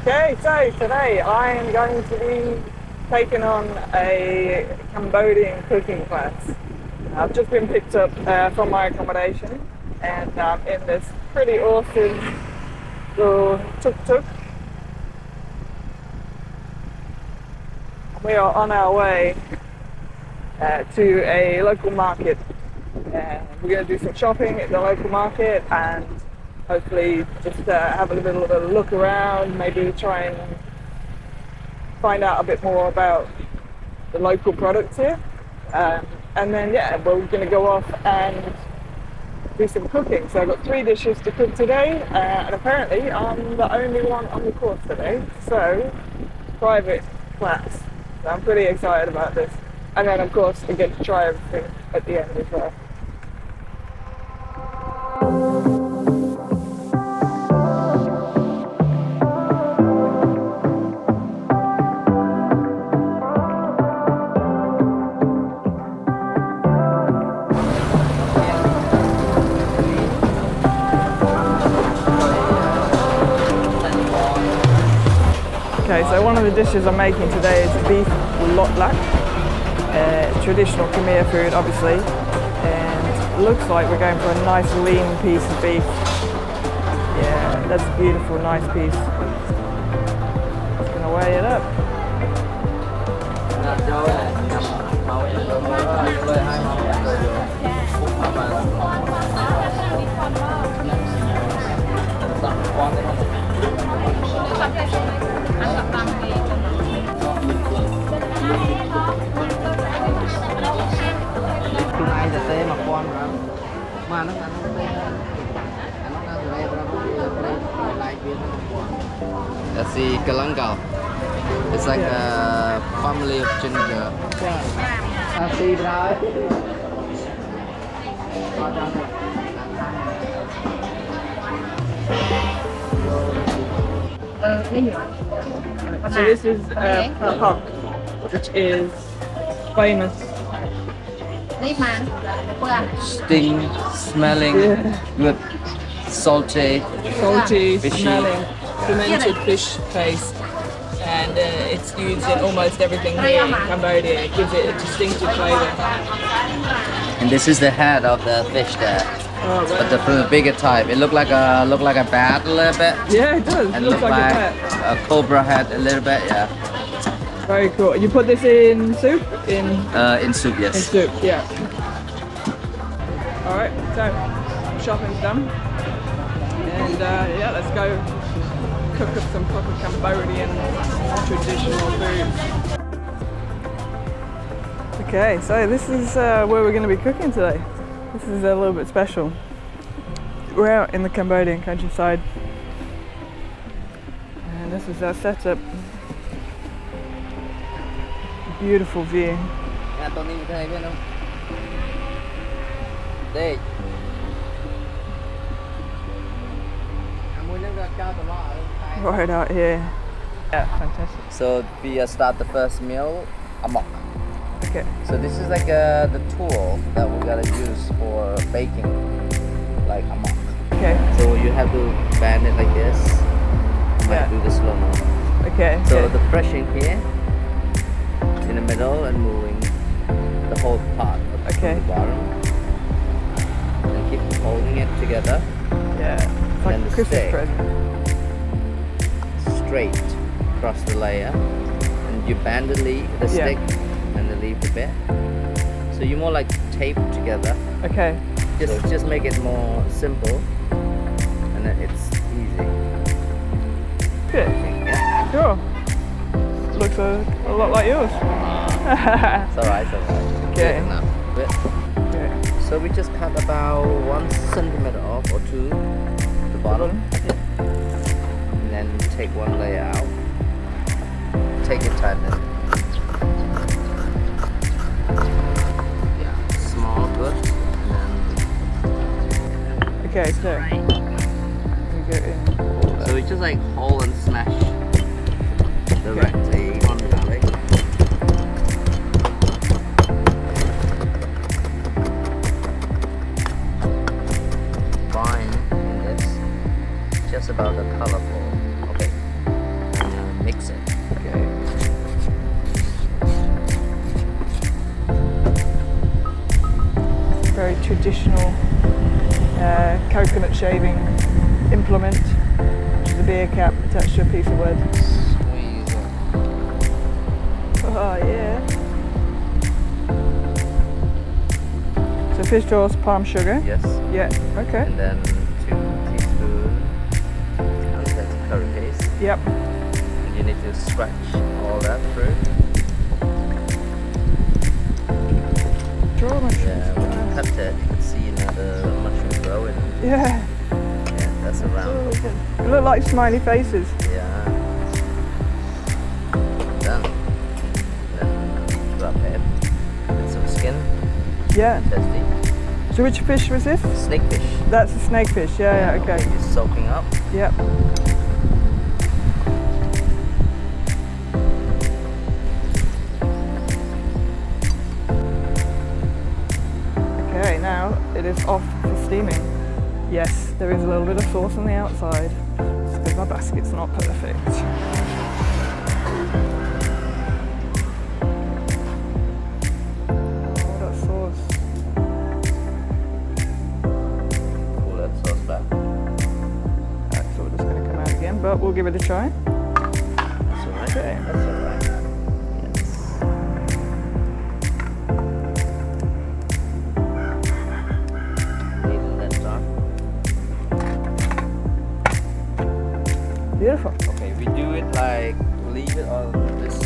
Okay, so today I am going to be taking on a Cambodian cooking class. I've just been picked up from my accommodation and I'm in this pretty awesome little tuk-tuk. We are on our way to a local market. We're going to do some shopping at the local market and hopefully just have a little bit of a look around, maybe try and find out a bit more about the local products here. And then we're going to go off and do some cooking. So I've got 3 dishes to cook today and apparently I'm the only one on the course today. So private class. So I'm pretty excited about this. And then of course I get to try everything at the end as well. Okay, so one of the dishes I'm making today is beef lak, traditional Khmer food obviously, and it looks like we're going for a nice lean piece of beef. Yeah, that's a beautiful, nice piece. Just gonna weigh it up. That's the galangal. It's like a family of ginger. So this is pork, which is famous. Sting, smelling, good, salty, fishy. Smelling, fermented fish taste. And it's used in almost everything here in Cambodia. It gives it a distinctive flavour. And this is the head of the fish there. Oh, But the bigger type. It looked like a bat a little bit. yeah, it does. And It looks like a cobra head a little bit, yeah. Very cool. You put this in soup? In soup, yes. In soup, yeah. Alright, so shopping's done. And let's go cook up some proper Cambodian traditional food. Okay, so this is where we're going to be cooking today. This is a little bit special. We're out in the Cambodian countryside. And this is our setup. Beautiful view. Right out here. Yeah, fantastic. So we start the first meal, Amok. Okay. So this is like the tool that we're gonna use for baking, like Amok. Okay. So you have to bend it like this. You might do the slow mo. Okay. So the pressing here, in the middle, and moving the whole part of the bottom. And keep holding it together. Yeah. It's like Then a the Christmas stick. present. Straight across the layer, and you bend the stick and the leaf a bit. So you more like tape together. Okay. Just make it more simple, and then it's easy. Good. Yeah. Cool. Looks a lot like yours. It's alright. Okay. Enough. Okay. So we just cut about 1 centimeter off or 2 the bottom. And then take one layer out. Take your time then. Yeah, small, good. And Okay, so we go in. then, so we just like hold and smash directly on the garlic. Fine in this, just about the colorful. Okay. mix it. Okay. Very traditional coconut shaving implement, which is a beer cap attached to a piece of wood. Squeeze it. Oh yeah. So fish sauce, palm sugar. Yes. Yeah. Okay. And then 2 teaspoons unsalted curry paste. Yep. And you need to scratch all that through. Draw mushrooms. Yeah, when you cut it, you can see another mushroom growing. Yeah. Yeah, that's around. They look like smiley faces. Yeah. Done. Then wrap it with some skin. Yeah. Tasty. So which fish was this? Snakefish. That's a snakefish. Yeah. Yeah. Okay. It's soaking up. Yep. Okay, now it is off for steaming. Yes, there is a little bit of sauce on the outside. It's because my basket's not perfect. Oh, that sauce. Pull that sauce back. That's all just going to come out again, but we'll give it a try. That's alright. Okay. That's alright. Yes. Needle that dark. Beautiful. Okay, we do it like leave it on this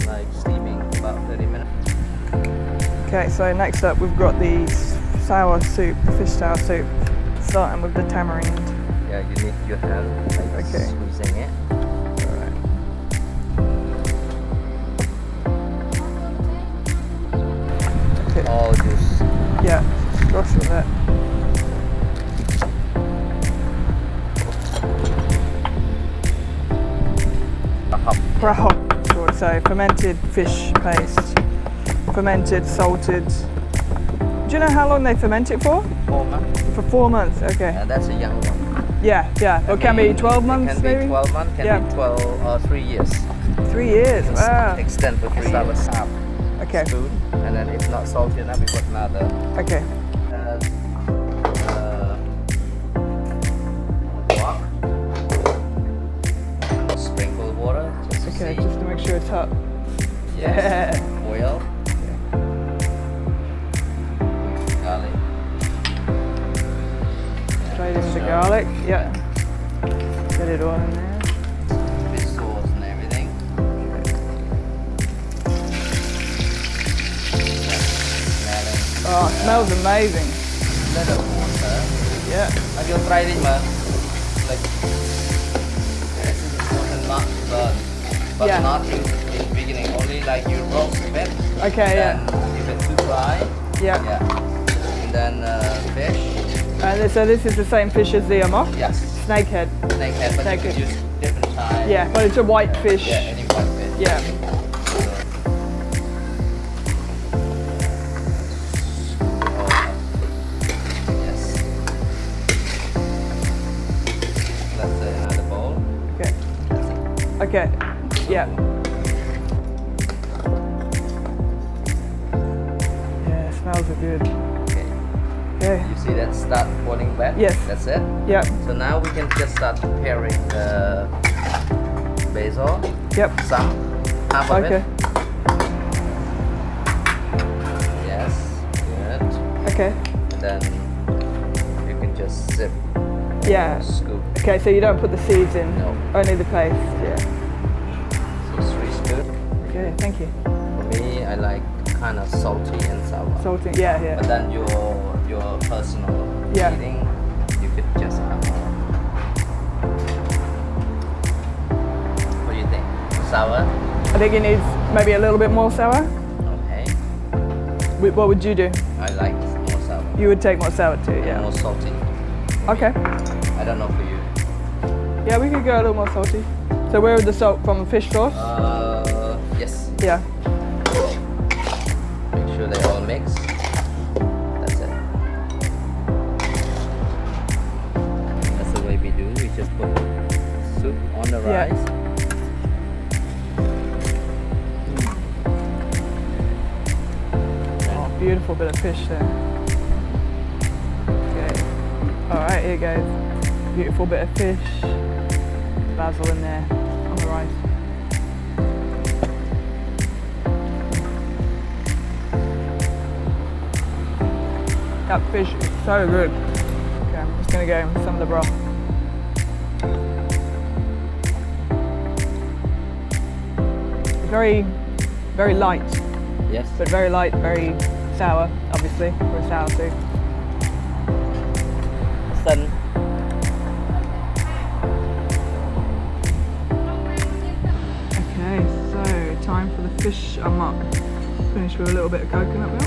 like steaming about 30 minutes. Okay, so next up we've got the sour soup, fish sour soup, starting with the tamarind. Yeah, you need your hand like Okay. squeezing it. Alright. Okay. All just Yeah, brush with it. Prahop, I would say, fermented fish paste, fermented, salted. Do you know how long they ferment it for? 4 months. For 4 months. Okay. That's a young one. Yeah, yeah. Or can be 12 months, It can maybe. be 12 months, can Yeah. be 12 or 3 years. 3 years. Wow. Extend for 3 Start years. with Half Okay. spoon, and then if not salty enough, we put another. Okay. Guac. Sprinkle water. Just to Okay, see. just to make sure it's hot. Yes. Yeah. Oil. Garlic. Straight in the garlic. Yeah. Get it all in there. Fish sauce and everything. Smelling. Oh, it smells amazing. Little water. Yeah. Until Friday, man. Like this is important not to burn, but Yeah. not in beginning. Only like you roast a bit. Okay, Then yeah. if it's too dry, Yeah. and then fish. And so this is the same fish as the amok? Yes. Snakehead. Snakehead, but you Snakehead. could use different types. Yeah, but it's a white fish. Yeah, any white fish. Yeah. Yes. Let's say another bowl. Okay. Okay. Yeah. Yeah, it smells good. Okay. Okay. You see that start boiling back? Yes. That's it. Yeah. So now we can just start preparing the basil. Yep. Some, half of Okay. it. Yes, good. Okay. And then you can just sip, Yeah. scoop. Okay, so you don't put the seeds in? No. Only the paste, yeah. So 3 spoon. Okay, thank you. For me, I like kind of salty and sour. Salting, yeah, But yeah. then your personal Yeah. eating, you could just have more. What do you think? Sour? I think it needs maybe a little bit more sour. Okay. What would you do? I like more sour. You would take more sour too, yeah. More salty. Okay. I don't know for you. Yeah, we could go a little more salty. So where would the salt from? Fish sauce? Yes. Yeah. Make sure they all mix. That's it. That's the way we do. We just put soup on the Yeah. rice. beautiful bit of fish there. Okay. Alright, here goes. Beautiful bit of fish. Basil in there on the rice. That fish is so good. Okay, I'm just gonna go with some of the broth. Very, very light. Yes. But very light, very sour, obviously, for a sour soup. Sudden. Okay, so time for the fish amok. Finish with a little bit of coconut milk.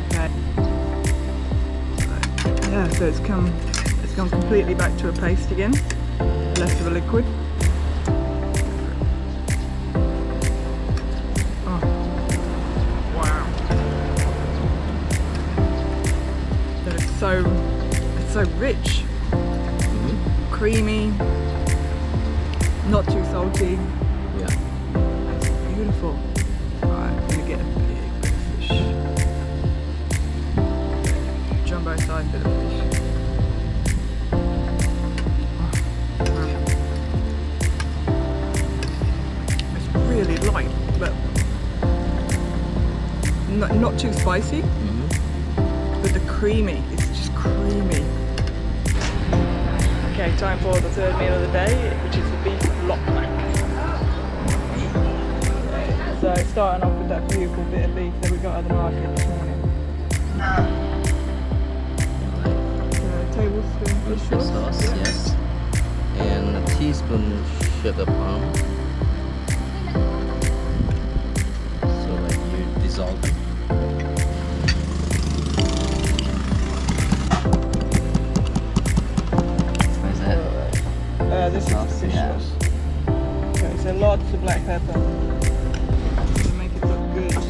Okay. Yeah, so it's gone completely back to a paste again. Less of a liquid. Oh, wow. That is it's so rich, creamy, not too salty. Yeah. That's beautiful. Alright, I'm gonna get a big bit of fish. Jumbo size bit of fish. Oh, wow. It's really light, but not too spicy. But the creamy, it's just creamy. Okay, time for the third meal of the day, which is the beef lockback. So starting off with that beautiful bit of beef that we got at the market this morning. Tablespoon fish sauce, yes. And a teaspoon sugar palm. So like you dissolve it. This is the fish sauce. Okay, so lots of black pepper to make it look good.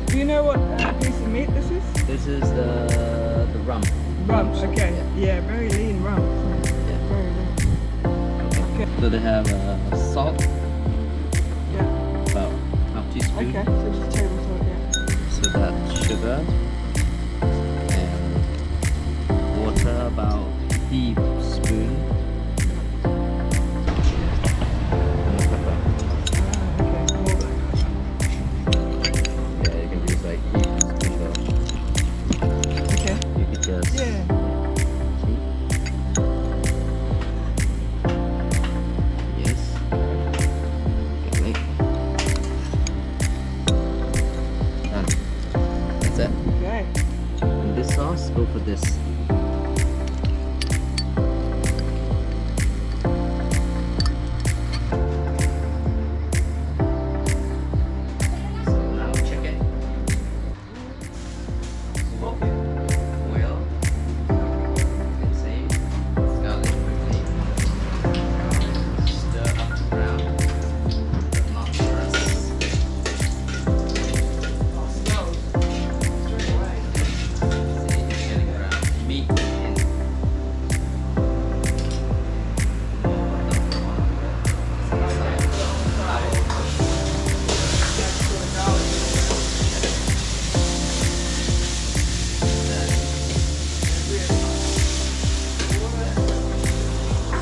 Do you know what piece of meat this is? This is the rump. Rump, okay. Yeah, very lean rump. Yeah. Very lean. Okay. So they have salt, Yeah. about half teaspoon. Okay, so just table salt, yeah. So that's sugar and water about teaspoon. And pepper. Okay, more black Yeah, you can use like teaspoon though. pepper. Okay. You could just Yeah. see. Yes. Okay. Done. That's it. Okay. And this sauce, go for this. So now check it. Smoke it. Oil. Same. Garlic quickly. Stir up to brown. But not first. See, it's getting brown. Meat in.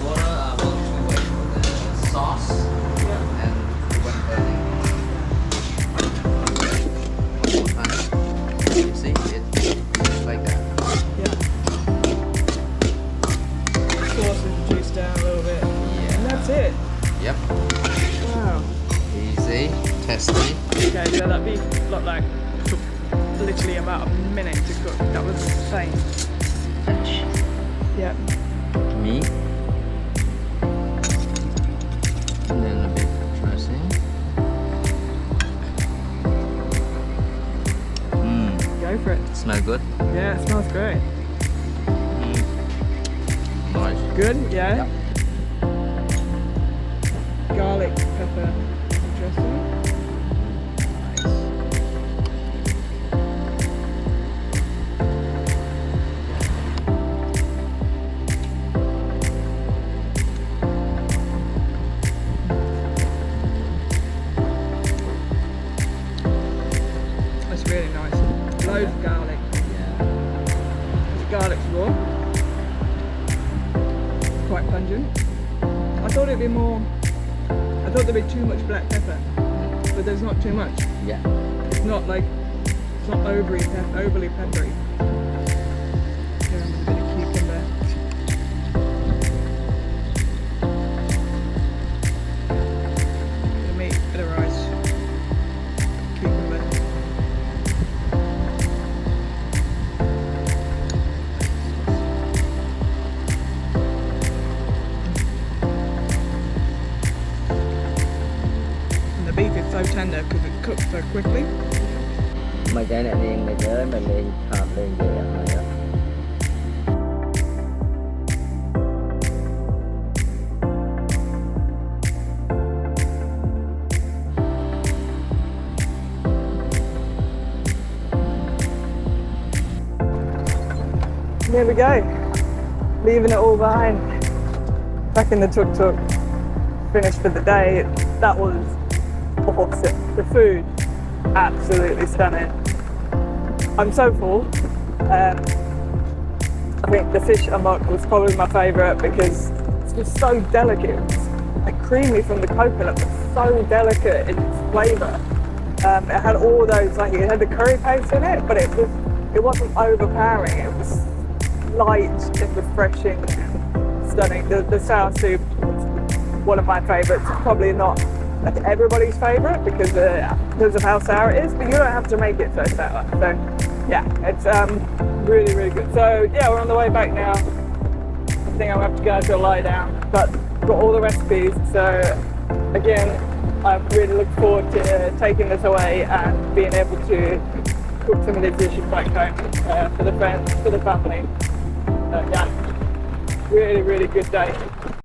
Water about 2 weight for the sauce and when burning. One more time. You see, it's like that. Yeah. Sauce is reduced down a little bit. And that's it. Yep. Wow. Easy, tasty. Okay, so that beef looked like took literally about a minute to cook. That was insane. Yeah. Meat. And then a bit of dressing. Go for it. Smell good. Yeah, it smells great. Nice. Good? Yeah. Yep. Garlic pepper dressing. Nice. be more. I thought there'd be too much black pepper, but there's not too much. Yeah. It's not like, it's not overly peppery. Here, I'm a bit of cucumber. Bit of meat, bit of rice, cucumber. And the beef is so tender because it cooks so quickly. Mấy cái này liền này tới mình lên hạt lên về ăn này đó. There we go, leaving it all behind, back in the tuk-tuk, finished for the day. That was awesome. The food, absolutely stunning. I'm so full. I think the fish amok was probably my favourite because it's just so delicate. It was like creamy from the coconut, but so delicate in its flavour. It had all those, like it had the curry paste in it, but it wasn't overpowering. It was light and refreshing and stunning. The sour soup was one of my favourites. It's probably not like everybody's favourite because of how sour it is, but you don't have to make it so sour. So yeah, it's really, really good. So yeah, we're on the way back now. I think I'll have to go to lie down, but got all the recipes. So again, I really look forward to taking this away and being able to cook some of these dishes back home for the friends, for the family. Yeah, really, really good day.